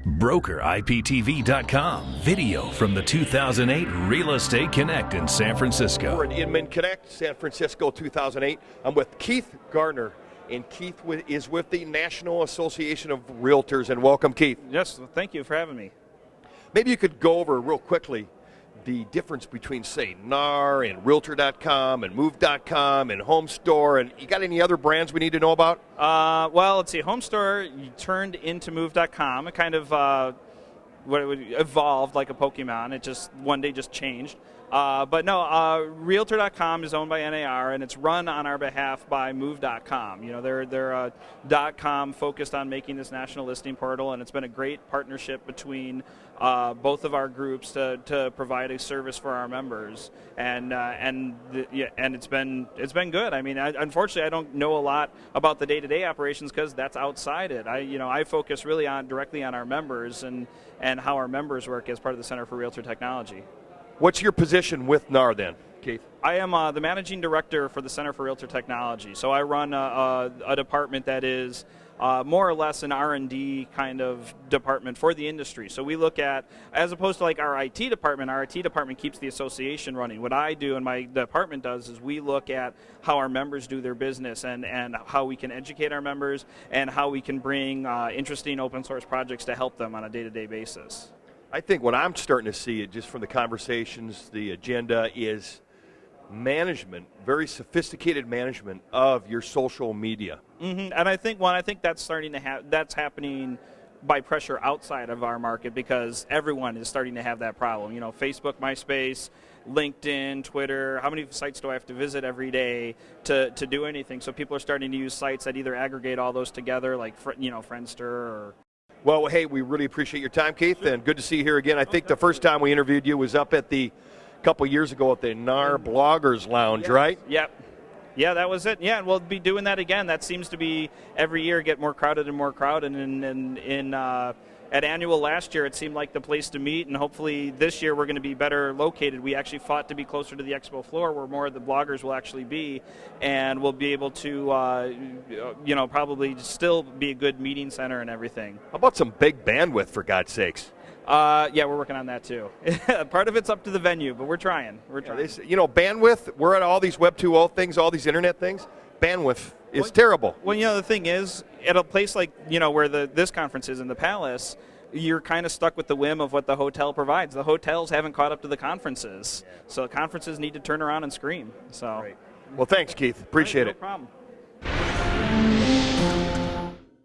BrokerIPTV.com. Video from the 2008 Real Estate Connect in San Francisco. We're at Inman Connect, San Francisco 2008. I'm with Keith Garner, and Keith is with the National Association of Realtors. And welcome, Keith. Yes, well, thank you for having me. Maybe you could go over real quickly the difference between, say, NAR and Realtor.com and Move.com and Home Store. And you got any other brands we need to know about? Well, let's see. Home Store turned into Move.com. It kind of evolved like a Pokemon. It just one day just changed. But no, Realtor.com is owned by NAR, and it's run on our behalf by Move.com. You know, they're .com focused on making this national listing portal, and it's been a great partnership between both of our groups to provide a service for our members, and it's been good. I mean, unfortunately, I don't know a lot about the day-to-day operations because that's outside it. I focus really directly on our members and how our members work as part of the Center for Realtor Technology. What's your position with NAR then, Keith? I am the managing director for the Center for Realtor Technology. So I run a department that is more or less an R&D kind of department for the industry. So we look at, as opposed to like our IT department keeps the association running. What I do and my department does is we look at how our members do their business and how we can educate our members and how we can bring interesting open source projects to help them on a day-to-day basis. I think what I'm starting to see, just from the conversations, the agenda, is management, very sophisticated management of your social media. Mm-hmm. And I think that's that's happening by pressure outside of our market because everyone is starting to have that problem. You know, Facebook, MySpace, LinkedIn, Twitter. How many sites do I have to visit every day to do anything? So people are starting to use sites that either aggregate all those together, like Friendster or. Well, hey, we really appreciate your time, Keith, and good to see you here again. I think the first time we interviewed you was up at a couple years ago at the NAR Bloggers Lounge, right? Yep. Yeah, that was it. Yeah, and we'll be doing that again. That seems to be every year get more crowded and more crowded. And at annual last year, it seemed like the place to meet, and hopefully this year we're going to be better located. We actually fought to be closer to the expo floor where more of the bloggers will actually be, and we'll be able to, probably still be a good meeting center and everything. How about some big bandwidth, for God's sakes? Yeah, we're working on that too. Part of it's up to the venue, but we're trying. Bandwidth, we're at all these Web 2.0 things, all these internet things. Bandwidth is terrible. Well, the thing is, at a place like, where this conference is in the Palace, you're kind of stuck with the whim of what the hotel provides. The hotels haven't caught up to the conferences. Yeah. So the conferences need to turn around and scream. So. Great. Well, thanks, Keith. Appreciate it. No problem.